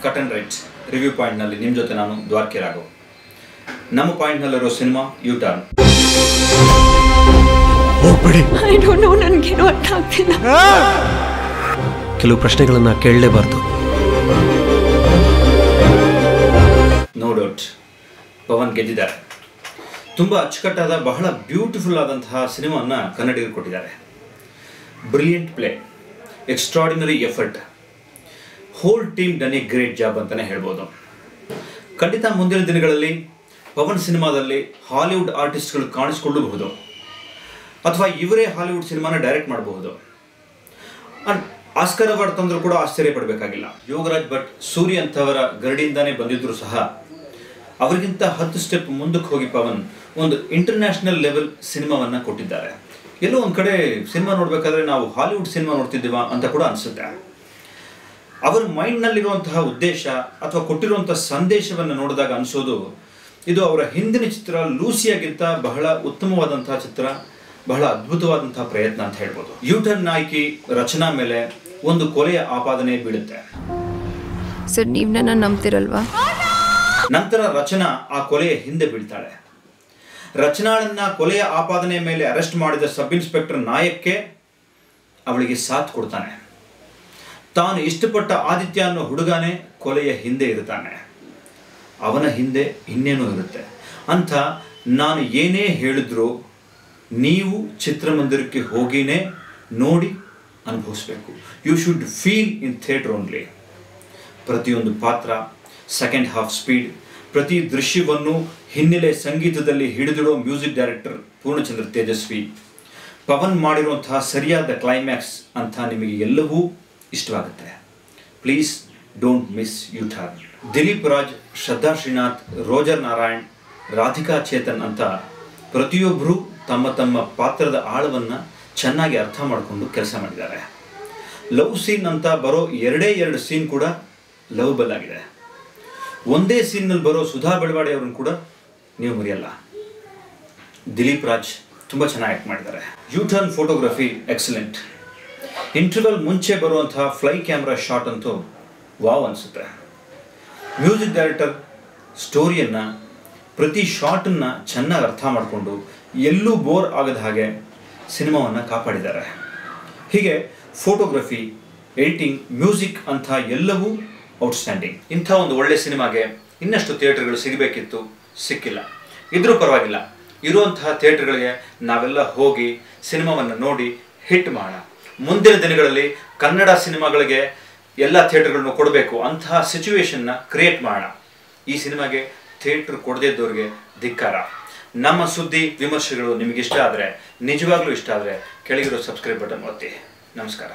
Cut and write review point ನಲ್ಲಿ ನಿಮ್ಮ ಜೊತೆ ನಾನು ದ್ವಾರಕೆ ರಾಘವ್. ನಮ್ಮ ಪಾಯಿಂಟ್ ನಲ್ಲಿರೋ ಸಿನಿಮಾ ಯು ಟರ್ನ್. ಕೆಲವು ಪ್ರಶ್ನೆಗಳನ್ನ ಕೇಳಲೇಬಾರದು. ನೋ ಡೌಟ್ ಪವನ್ ಗೆದ್ದಿದ್ದಾರೆ. ತುಂಬಾ ಅಚ್ಚುಕಟ್ಟಾದ ಬಹಳ ಬ್ಯೂಟಿಫುಲ್ ಆದಂತಹ ಸಿನಿಮಾವನ್ನು ಕನ್ನಡಿಗರು ಕೊಟ್ಟಿದ್ದಾರೆ. Brilliant play, extraordinary effort, whole team done A great job ಅಂತಲೇ ಹೇಳ್ಬೋದು. ಖಂಡಿತ ಮುಂದಿನ ದಿನಗಳಲ್ಲಿ ಪವನ್ ಸಿನಿಮಾದಲ್ಲಿ ಹಾಲಿವುಡ್ ಆರ್ಟಿಸ್ಟ್ಗಳು ಕಾಣಿಸ್ಕೊಳ್ಳಬಹುದು, ಅಥವಾ ಇವರೇ ಹಾಲಿವುಡ್ ಸಿನಿಮಾನ ಡೈರೆಕ್ಟ್ ಮಾಡಬಹುದು. ಆಸ್ಕರ್ ಅವಾರ್ಡ್ ತಂದರೂ ಕೂಡ ಆಶ್ಚರ್ಯ ಪಡಬೇಕಾಗಿಲ್ಲ. ಯೋಗರಾಜ್ ಭಟ್, ಸೂರಿ ಅಂಥವರ ಗರಡಿಯಿಂದಾನೇ ಬಂದಿದ್ದರೂ ಸಹ ಅವರಿಗಿಂತ 10 ಸ್ಟೆಪ್ ಮುಂದಕ್ಕೆ ಹೋಗಿ ಪವನ್ ಒಂದು ಇಂಟರ್ನ್ಯಾಷನಲ್ ಲೆವೆಲ್ ಸಿನಿಮಾವನ್ನು ಕೊಟ್ಟಿದ್ದಾರೆ. ಎಲ್ಲೋ ಒಂದು ಕಡೆ ಸಿನಿಮಾ ನೋಡಬೇಕಾದ್ರೆ ನಾವು ಹಾಲಿವುಡ್ ಸಿನಿಮಾ ನೋಡ್ತಿದ್ದೀವ ಅಂತ ಕೂಡ ಅನಿಸುತ್ತೆ. ಅವರ ಮೈಂಡ್ನಲ್ಲಿರುವಂತಹ ಉದ್ದೇಶ ಅಥವಾ ಕೊಟ್ಟಿರುವಂಥ ಸಂದೇಶವನ್ನು ನೋಡಿದಾಗ ಅನಿಸೋದು ಇದು ಅವರ ಹಿಂದಿನ ಚಿತ್ರ ಲೂಸಿಯಾಗಿಂತ ಬಹಳ ಉತ್ತಮವಾದಂತಹ ಚಿತ್ರ, ಬಹಳ ಅದ್ಭುತವಾದಂತಹ ಪ್ರಯತ್ನ ಅಂತ ಹೇಳ್ಬೋದು. ಯೂಟರ್ನ್ ನಾಯಕಿ ರಚನಾ ಮೇಲೆ ಒಂದು ಕೊಲೆಯ ಆಪಾದನೆ ಬೀಳುತ್ತೆ. ಸರ್, ನೀವು ನನ್ನ ನಂಬ್ತಿರಲ್ವಾ? ನಂತರ ರಚನಾ ಆ ಕೊಲೆಯ ಹಿಂದೆ ಬೀಳ್ತಾಳೆ. ರಚನಾಳನ್ನ ಕೊಲೆಯ ಆಪಾದನೆ ಮೇಲೆ ಅರೆಸ್ಟ್ ಮಾಡಿದ ಸಬ್ ಇನ್ಸ್ಪೆಕ್ಟರ್ ನಾಯಕ್ಕೆ ಅವಳಿಗೆ ಸಾಥ್ ಕೊಡ್ತಾನೆ. ತಾನು ಇಷ್ಟಪಟ್ಟ ಆದಿತ್ಯ ಅನ್ನೋ ಹುಡುಗನೇ ಕೊಲೆಯ ಹಿಂದೆ ಇರ್ತಾನೆ. ಅವನ ಹಿಂದೆ ಇನ್ನೇನೋ ಇರುತ್ತೆ ಅಂತ ನಾನು ಏನೇ ಹೇಳಿದ್ರು ನೀವು ಚಿತ್ರಮಂದಿರಕ್ಕೆ ಹೋಗಿನೇ ನೋಡಿ ಅನುಭವಿಸ್ಬೇಕು. You should feel in theatre only. ಪ್ರತಿಯೊಂದು ಪಾತ್ರ, ಸೆಕೆಂಡ್ ಹಾಫ್ ಸ್ಪೀಡ್, ಪ್ರತಿ ದೃಶ್ಯವನ್ನು ಹಿನ್ನೆಲೆ ಸಂಗೀತದಲ್ಲಿ ಹಿಡಿದಿಡೋ ಮ್ಯೂಸಿಕ್ ಡೈರೆಕ್ಟರ್ ಪೂರ್ಣಚಂದ್ರ ತೇಜಸ್ವಿ, ಪವನ್ ಮಾಡಿರುವಂತಹ ಸರಿಯಾದ ಕ್ಲೈಮ್ಯಾಕ್ಸ್ ಅಂತ ನಿಮಗೆ ಎಲ್ಲವೂ ಇಷ್ಟವಾಗುತ್ತೆ. Please don't miss U turn. Dilip Raj, Shraddha Srinath, Roger Narayan, Radhika Chetan ಅಂತ ಪ್ರತಿಯೊಬ್ಬರು ತಮ್ಮ ತಮ್ಮ ಪಾತ್ರದ ಆಳವನ್ನು ಚೆನ್ನಾಗಿ ಅರ್ಥ ಮಾಡಿಕೊಂಡು ಕೆಲಸ ಮಾಡಿದ್ದಾರೆ. ಲವ್ ಸೀನ್ ಅಂತ ಬರೋ ಎರಡೇ 2 ಸೀನ್ ಕೂಡ ಲವಬಲ್ ಆಗಿದೆ. ಒಂದೇ ಸೀನ್ನಲ್ಲಿ ಬರೋ ಸುಧಾ ಬೆಳವಾಡಿ ಅವ್ರನ್ನ ಕೂಡ ನೀವು ಮರೆಯಲ್ಲ. ದಿಲೀಪ್ ರಾಜ್ ತುಂಬ ಚೆನ್ನಾಗಿ ಆ್ಯಕ್ಟ್ ಮಾಡಿದ್ದಾರೆ. U turn photography excellent. Interval ಮುಂಚೆ ಬರುವಂತಹ ಫ್ಲೈ ಕ್ಯಾಮ್ರಾ ಶಾಟ್ ಅಂತೂ ವಾವ್ ಅನಿಸುತ್ತೆ. ಮ್ಯೂಸಿಕ್ ಡೈರೆಕ್ಟರ್ ಸ್ಟೋರಿಯನ್ನು, ಪ್ರತಿ ಶಾಟನ್ನು ಚೆನ್ನಾಗಿ ಅರ್ಥ ಮಾಡಿಕೊಂಡು ಎಲ್ಲೂ ಬೋರ್ ಆಗದ ಹಾಗೆ ಸಿನಿಮಾವನ್ನು ಕಾಪಾಡಿದ್ದಾರೆ. ಹೀಗೆ ಫೋಟೋಗ್ರಫಿ, ಎಡಿಟಿಂಗ್, ಮ್ಯೂಸಿಕ್ ಅಂತ ಎಲ್ಲವೂ ಔಟ್ಸ್ಟ್ಯಾಂಡಿಂಗ್. ಇಂಥ ಒಂದು ಒಳ್ಳೆ ಸಿನಿಮಾಗೆ ಇನ್ನಷ್ಟು ಥಿಯೇಟರ್ಗಳು ಸಿಗಬೇಕಿತ್ತು, ಸಿಕ್ಕಿಲ್ಲ. ಇದ್ರೂ ಪರವಾಗಿಲ್ಲ, ಇರುವಂತಹ ಥಿಯೇಟರ್ಗಳಿಗೆ ನಾವೆಲ್ಲ ಹೋಗಿ ಸಿನಿಮಾವನ್ನು ನೋಡಿ ಹಿಟ್ ಮಾಡೋಣ. ಮುಂದಿನ ದಿನಗಳಲ್ಲಿ ಕನ್ನಡ ಸಿನಿಮಾಗಳಿಗೆ ಎಲ್ಲ ಥಿಯೇಟರ್ಗಳನ್ನು ಕೊಡಬೇಕು ಅಂತಹ ಸಿಚುವೇಶನ್ನ ಕ್ರಿಯೇಟ್ ಮಾಡೋಣ. ಈ ಸಿನಿಮಾಗೆ ಥಿಯೇಟರ್ ಕೊಡದೇ ಇದ್ದವ್ರಿಗೆ ಧಿಕ್ಕಾರ. ನಮ್ಮ ಸುದ್ದಿ ವಿಮರ್ಶೆಗಳು ನಿಮಗಿಷ್ಟ ಆದರೆ, ನಿಜವಾಗ್ಲೂ ಇಷ್ಟ ಆದರೆ ಕೆಳಗಿರೋ ಸಬ್ಸ್ಕ್ರೈಬ್ ಬಟನ್ ಒತ್ತಿ. ನಮಸ್ಕಾರ.